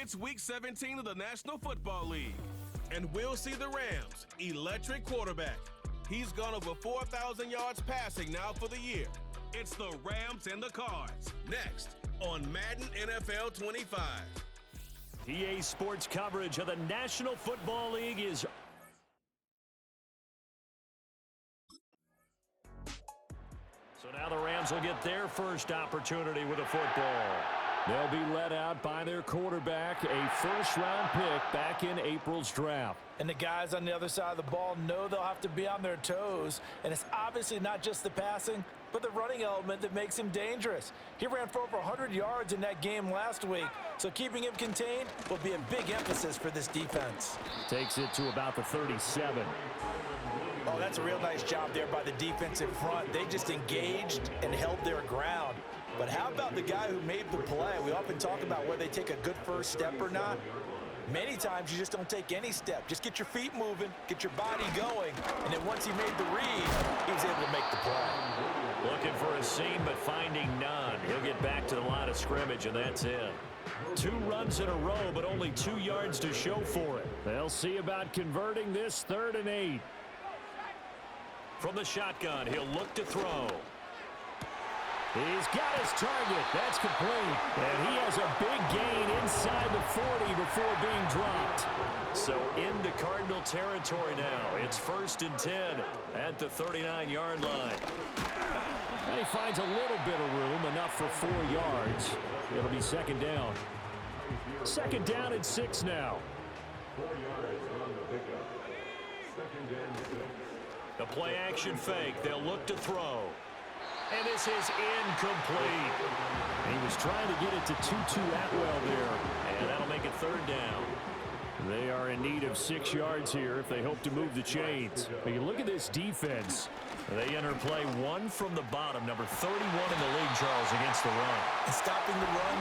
It's Week 17 of the National Football League, and we'll see the Rams' electric quarterback. He's gone over 4,000 yards passing now for the year. It's the Rams and the Cards, next on Madden NFL 25. EA Sports coverage of the National Football League is... So now the Rams will get their first opportunity with a football. They'll be led out by their quarterback, a first-round pick back in April's draft. And the guys on the other side of the ball know they'll have to be on their toes. And it's obviously not just the passing, but the running element that makes him dangerous. He ran for over 100 yards in that game last week, so keeping him contained will be a big emphasis for this defense. Takes it to about the 37. Oh, that's a real nice job there by the defensive front. They just engaged and held their ground. But how about the guy who made the play? We often talk about whether they take a good first step or not. Many times you just don't take any step. Just get your feet moving, get your body going, and then once he made the read, he was able to make the play. Looking for a seam, but finding none. He'll get back to the line of scrimmage, and that's it. 2 runs in a row, but only 2 yards to show for it. They'll see about converting this 3rd and 8. From the shotgun, he'll look to throw. He's got his target. That's complete. And he has a big gain inside the 40 before being dropped. So into Cardinal territory now. It's 1st and 10 at the 39-yard line. And he finds a little bit of room, enough for 4 yards. It'll be 2nd down. 2nd down and 6 now. The play action fake. They'll look to throw. And this is incomplete. He was trying to get it to Tutu Atwell there. And that'll make it 3rd down. They are in need of 6 yards here if they hope to move the chains. But you look at this defense. They enter play 1 from the bottom, number 31 in the league, Charles, against the run. And stopping the run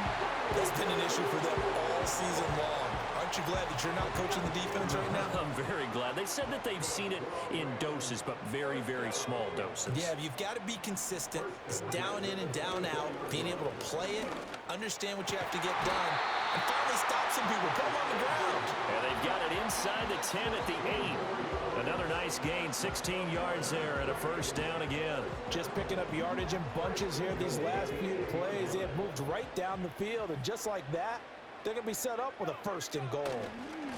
has been an issue for them all season long. Aren't you glad that you're not coaching the defense right now? I'm very glad. They said that they've seen it in doses, but very, very small doses. Yeah, you've got to be consistent. It's down in and down out, being able to play it, understand what you have to get done, and finally stop some people, put them on the ground. And they've got it inside the 10 at the 8. Another nice gain, 16 yards there and a 1st down again. Just picking up yardage in bunches here these last few plays. They have moved right down the field, and just like that, they're going to be set up with a 1st and goal.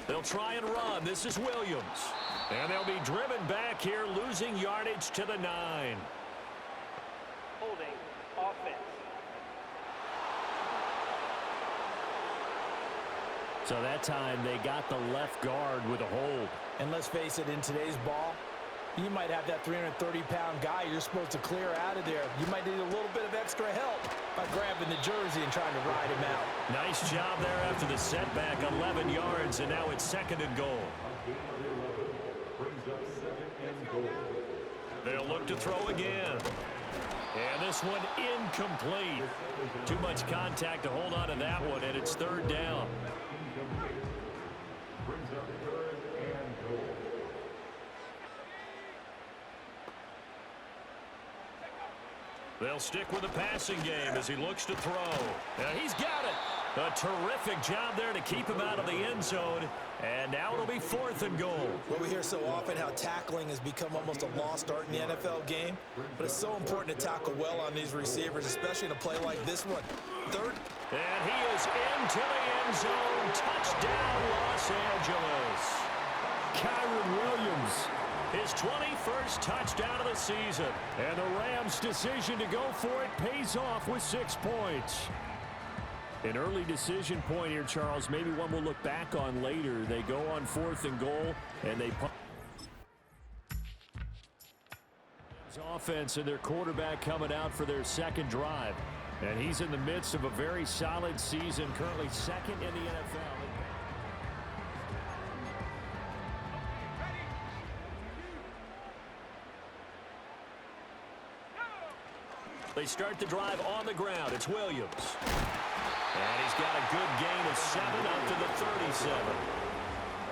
They'll try and run. This is Williams. And they'll be driven back here, losing yardage to the 9. Holding offense. So that time they got the left guard with a hold. And let's face it, in today's ball, you might have that 330-pound guy you're supposed to clear out of there. You might need a little bit of extra help by grabbing the jersey and trying to ride him out. Nice job there after the setback, 11 yards, and now it's 2nd and goal. They'll look to throw again. And this one incomplete. Too much contact to hold on to that one, and it's 3rd down. They'll stick with the passing game as he looks to throw. He's got it. A terrific job there to keep him out of the end zone. And now it'll be 4th and goal. Well, we hear so often how tackling has become almost a lost art in the NFL game. But it's so important to tackle well on these receivers, especially in a play like this one. 3rd. And he is into the end zone. Touchdown, Los Angeles. Kyron Williams. His 21st touchdown of the season. And the Rams' decision to go for it pays off with 6 points. An early decision point here, Charles. Maybe one we'll look back on later. They go on 4th and goal, and they punt. Offense and their quarterback coming out for their 2nd drive. And he's in the midst of a very solid season, currently 2nd in the NFL. They start the drive on the ground. It's Williams. And he's got a good gain of 7 up to the 37.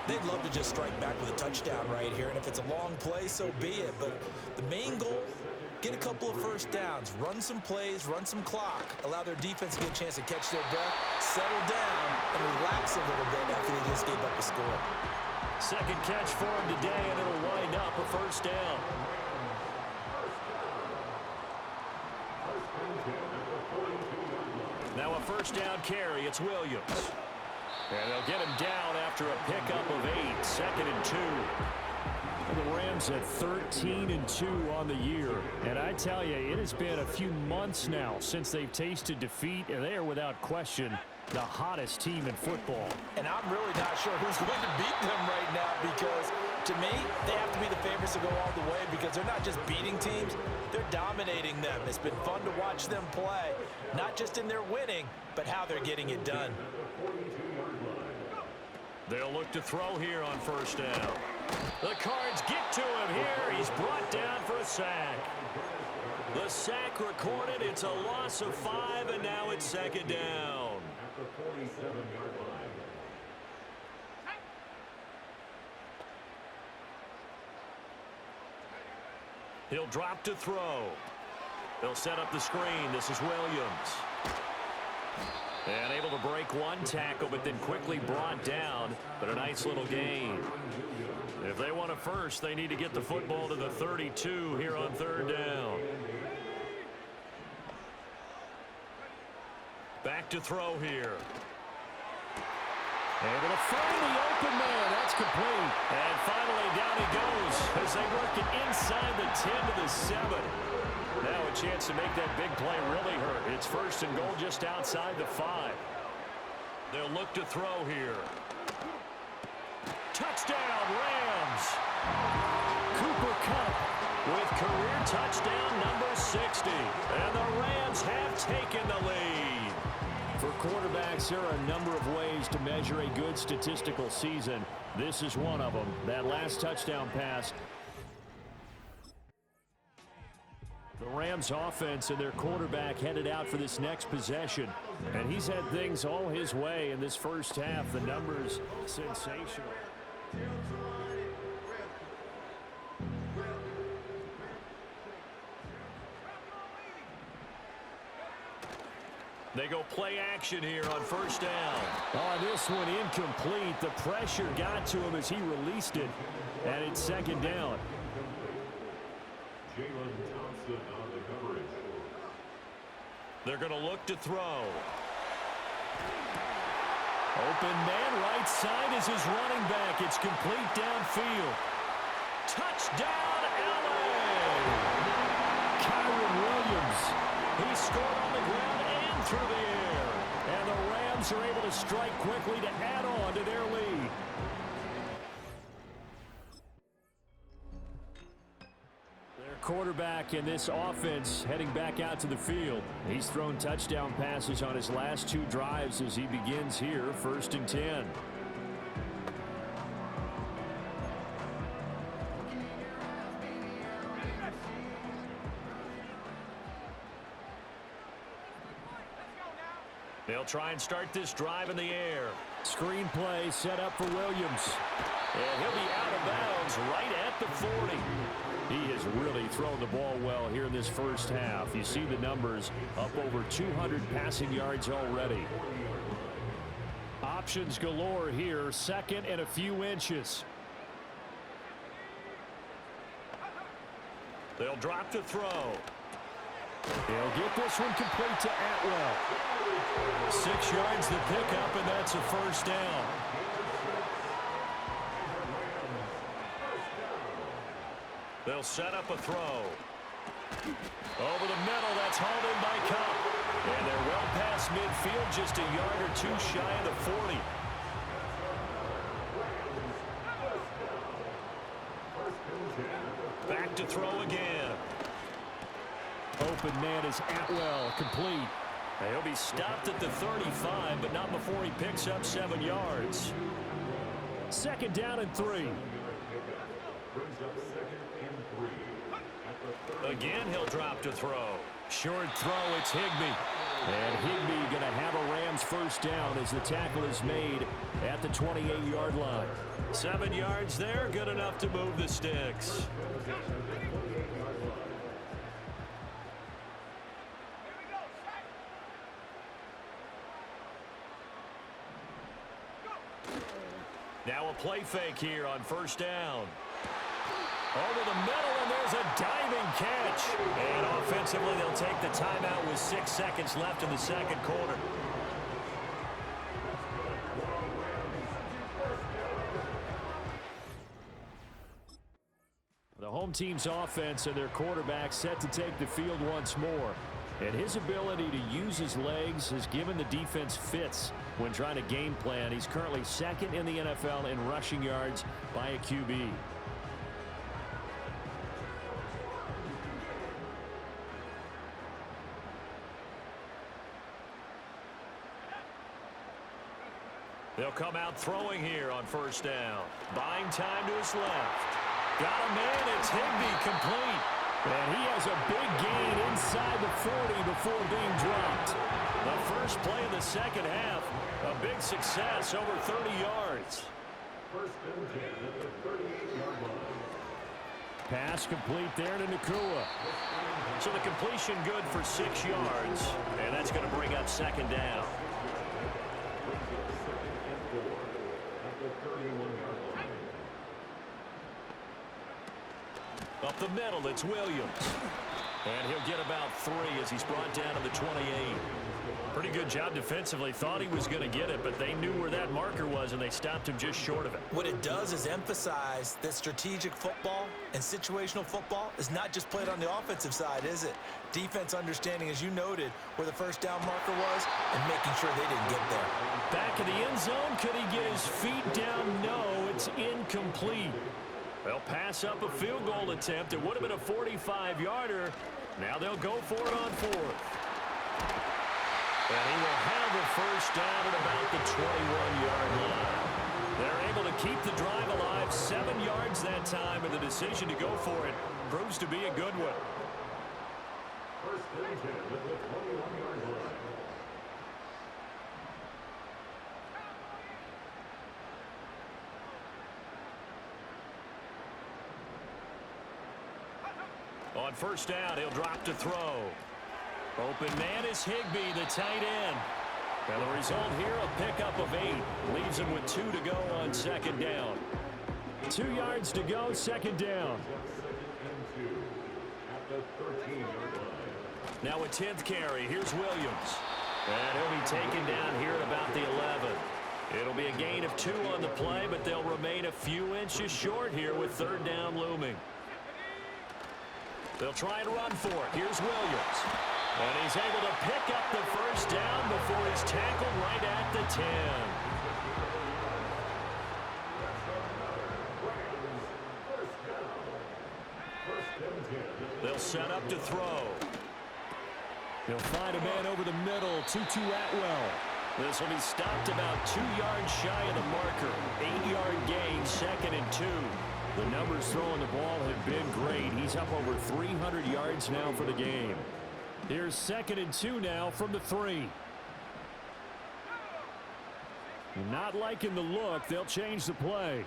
They'd love to just strike back with a touchdown right here, and if it's a long play, so be it. But the main goal, get a couple of 1st downs, run some plays, run some clock, allow their defense to get a chance to catch their breath, settle down, and relax relax a little bit after they just gave up a score. Second catch for him today, and it'll wind up a first down. Now a first down carry. It's Williams. And they'll get him down after a pickup of 8. Second and 2. The Rams at 13-2 on the year. And I tell you, it has been a few months now since they've tasted defeat, and they are without question the hottest team in football. And I'm really not sure who's going to beat them right now, because to me, they have to be the favorites to go all the way, because they're not just beating teams, they're dominating them. It's been fun to watch them play, not just in their winning, but how they're getting it done. They'll look to throw here on first down. The Cards get to him here. He's brought down for a sack. The sack recorded. It's a loss of 5, and now it's second down. He'll drop to throw. They'll set up the screen. This is Williams. And able to break one tackle, but then quickly brought down. But a nice little gain. If they want a first, they need to get the football to the 32 here on third down. Back to throw here. Able to find the open man. That's complete. And finally down he goes as they work it inside the 10 to the 7. Now a chance to make that big play really hurt. It's first and goal just outside the 5. They'll look to throw here. Touchdown, Rams. Cooper Kupp with career touchdown number 60. And the Rams have taken the lead. For quarterbacks, there are a number of ways to measure a good statistical season. This is one of them. That last touchdown pass. The Rams offense and their quarterback headed out for this next possession. And he's had things all his way in this first half. The numbers sensational. They go play action here on first down. Oh, this one incomplete. The pressure got to him as he released it. And it's second down. They're going to look to throw. Open man right side is his running back. It's complete downfield. Touchdown, LA! Kyron Williams. He scored on the ground and through the air. And the Rams are able to strike quickly to add on to their lead. Quarterback in this offense heading back out to the field. He's thrown touchdown passes on his last 2 drives as he begins here, first and 10. They'll try and start this drive in the air. Screen play set up for Williams. And he'll be out of bounds right at the 40. He has really thrown the ball well here in this first half. You see the numbers, up over 200 passing yards already. Options galore here, second and a few inches. They'll drop to throw. They'll get this one complete to Atwell. 6 yards the pickup, and that's a first down. They'll set up a throw. Over the middle, that's hauled in by Kupp. And they're well past midfield, just a yard or 2 shy of the 40. Back to throw again. Open man is Atwell, complete. And he'll be stopped at the 35, but not before he picks up 7 yards. Second down and 3. Again, he'll drop to throw. Short throw, it's Higbee. And Higbee going to have a Rams first down as the tackle is made at the 28-yard line. 7 yards there, good enough to move the sticks. Now a play fake here on first down. Over the middle, and there's a diving catch. And offensively, they'll take the timeout with 6 seconds left in the second quarter. The home team's offense and their quarterback set to take the field once more. And his ability to use his legs has given the defense fits when trying to game plan. He's currently second in the NFL in rushing yards by a QB. They'll come out throwing here on first down. Buying time to his left. Got a man. It's Higbee complete. And he has a big gain inside the 40 before being dropped. The first play of the second half, a big success, over 30 yards. Pass complete there to Nakua. So the completion good for 6 yards, and that's going to bring up second down. Up the middle, it's Williams. And he'll get about 3 as he's brought down to the 28. Pretty good job defensively. Thought he was going to get it, but they knew where that marker was, and they stopped him just short of it. What it does is emphasize that strategic football and situational football is not just played on the offensive side, is it? Defense understanding, as you noted, where the first down marker was and making sure they didn't get there. Back in the end zone, could he get his feet down? No, it's incomplete. They'll pass up a field goal attempt. It would have been a 45-yarder. Now they'll go for it on 4th. And he will have a first down at about the 21-yard line. They're able to keep the drive alive, 7 yards that time, and the decision to go for it proves to be a good one. First and 10 at the 21-yard line. On first down, he'll drop to throw. Open man is Higbee, the tight end. And the result here, a pickup of 8. Leaves him with 2 to go on second down. 2 yards to go, second down. Now a 10th carry. Here's Williams. And he'll be taken down here at about the 11. It'll be a gain of 2 on the play, but they'll remain a few inches short here with third down looming. They'll try and run for it. Here's Williams. And he's able to pick up the first down before he's tackled right at the 10. They'll set up to throw. They'll find a man over the middle. Tutu Atwell. This will be stopped about 2 yards shy of the marker. 8-yard gain, second and 2. The numbers throwing the ball have been great. He's up over 300 yards now for the game. Here's second and 2 now from the 3. Not liking the look. They'll change the play.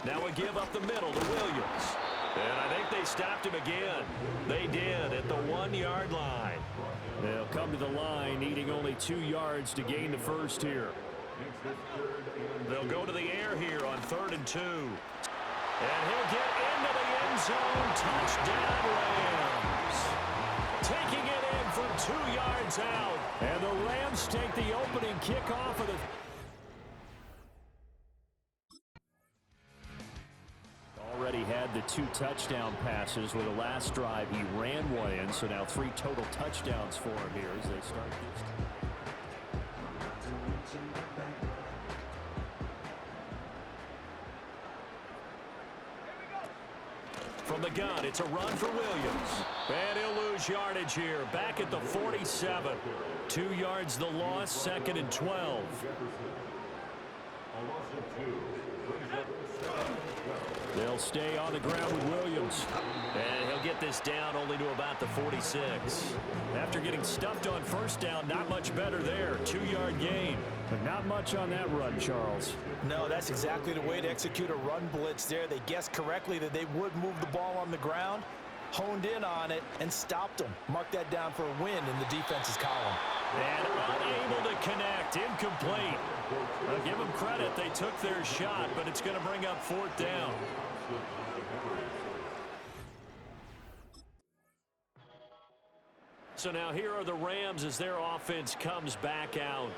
Now a give up the middle to Williams. And I think they stopped him again. They did at the 1-yard line. They'll come to the line, needing only 2 yards to gain the first here. They'll go to the air here on 3rd and 2. And he'll get into the end zone. Touchdown, Rams. Taking it in from 2 yards out. And the Rams take the opening kickoff of the... Already had the 2 touchdown passes with the last drive. He ran one in, so now 3 total touchdowns for him here as they start this. From the gun, it's a run for Williams. And he'll lose yardage here. Back at the 47. 2 yards the loss, second and 12. They'll stay on the ground with Williams. And he'll get this down only to about the 46. After getting stuffed on first down, not much better there. 2-yard gain. But not much on that run, Charles. No, that's exactly the way to execute a run blitz there. They guessed correctly that they would move the ball on the ground, honed in on it, and stopped them. Mark that down for a win in the defense's column. And unable to connect. Incomplete. I'll give them credit. They took their shot, but it's going to bring up 4th down. So now here are the Rams as their offense comes back out.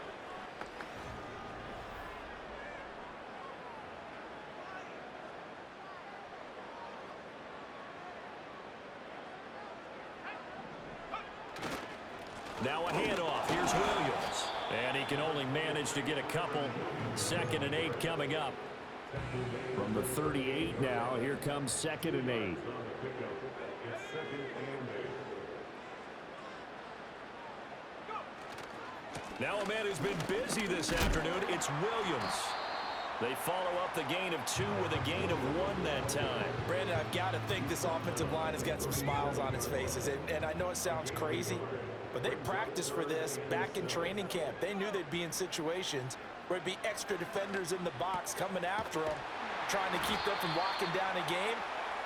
Now a handoff. Here's Williams. And he can only manage to get a couple. 2nd and 8 coming up. From the 38 now, here comes 2nd and 8. Now a man who's been busy this afternoon, it's Williams. They follow up the gain of 2 with a gain of 1 that time. Brandon, I've got to think this offensive line has got some smiles on its faces. And I know it sounds crazy, but they practiced for this back in training camp. They knew they'd be in situations where it'd be extra defenders in the box coming after them, trying to keep them from locking down a game.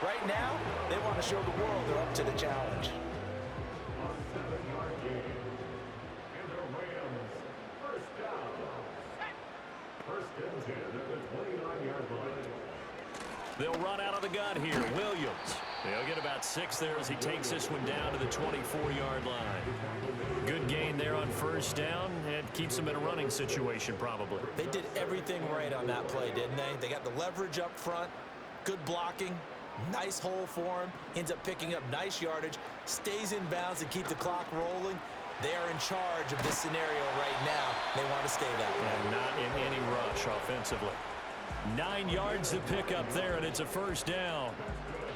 Right now, they want to show the world they're up to the challenge. They'll run out of the gun here. Williams. They'll get about 6 there as he takes this one down to the 24-yard line. Good gain there on 1st down and keeps them in a running situation probably. They did everything right on that play, didn't they? They got the leverage up front, good blocking, nice hole for him, ends up picking up nice yardage, stays in bounds to keep the clock rolling. They are in charge of this scenario right now. They want to stay that way. And not in any rush offensively. 9 yards to pick up there, and it's a 1st down.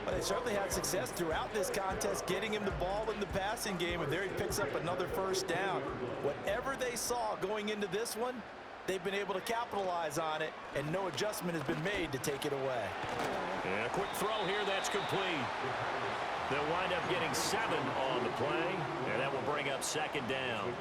Well, they certainly had success throughout this contest, getting him the ball in the passing game, and there he picks up another 1st down. Whatever they saw going into this one, they've been able to capitalize on it, and no adjustment has been made to take it away. And a quick throw here, that's complete. They'll wind up getting 7 on the play, and that will bring up 2nd down.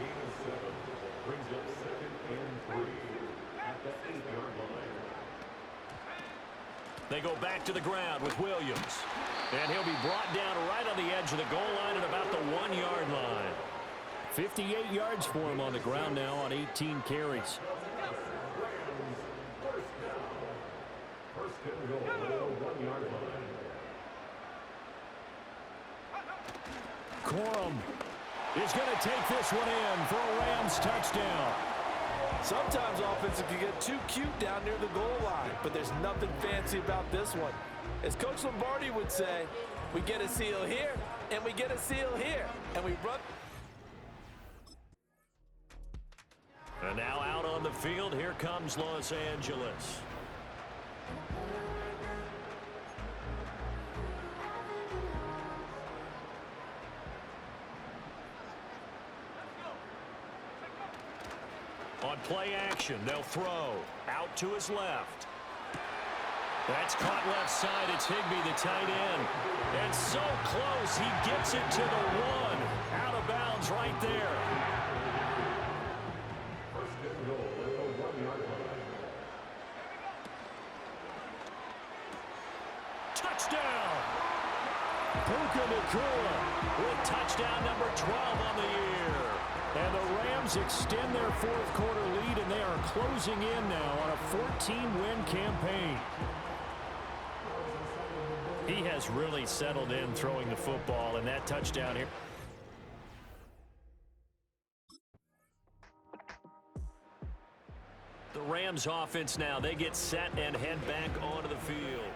They go back to the ground with Williams. And he'll be brought down right on the edge of the goal line at about the 1-yard line. 58 yards for him on the ground now on 18 carries. Corum is going to take this one in for a Rams touchdown. Sometimes offenses can get too cute down near the goal line, but there's nothing fancy about this one. As Coach Lombardi would say, we get a seal here, and we get a seal here, and we run. And now out on the field, here comes Los Angeles. On play action, they'll throw out to his left. That's caught left side. It's Higbee, the tight end. And so close, he gets it to the 1. Out of bounds right there. Touchdown! Puka Nacua with touchdown number 12 on the year. And the Rams extend their 4th quarter lead, and they are closing in now on a 14-win campaign. He has really settled in throwing the football, and that touchdown here. The Rams offense now, they get set and head back onto the field.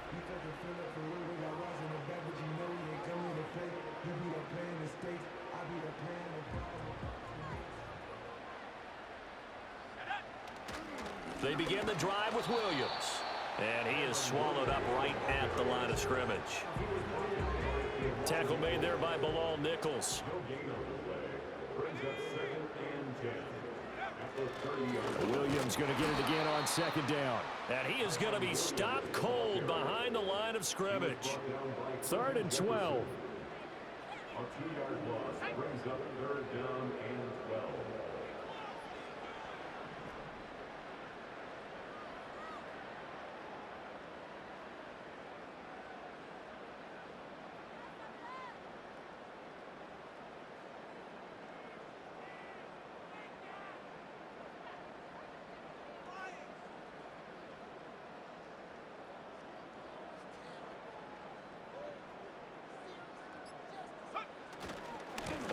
They begin the drive with Williams. And he is swallowed up right at the line of scrimmage. Tackle made there by Bilal Nichols. Williams going to get it again on 2nd down. And he is going to be stopped cold behind the line of scrimmage. 3rd and 12. A 2-yard loss brings up 3rd down and 12.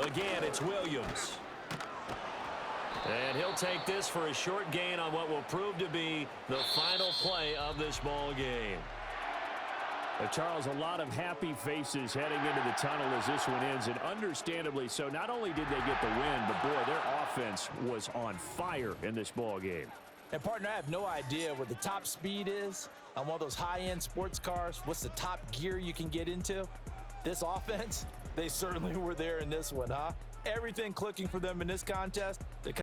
Again, it's Williams. And he'll take this for a short gain on what will prove to be the final play of this ball game. Charles, a lot of happy faces heading into the tunnel as this one ends, and understandably so. Not only did they get the win, but boy, their offense was on fire in this ball game. And partner, I have no idea what the top speed is on one of those high-end sports cars. What's the top gear you can get into? This offense, they certainly were there in this one, huh? Everything clicking for them in this contest.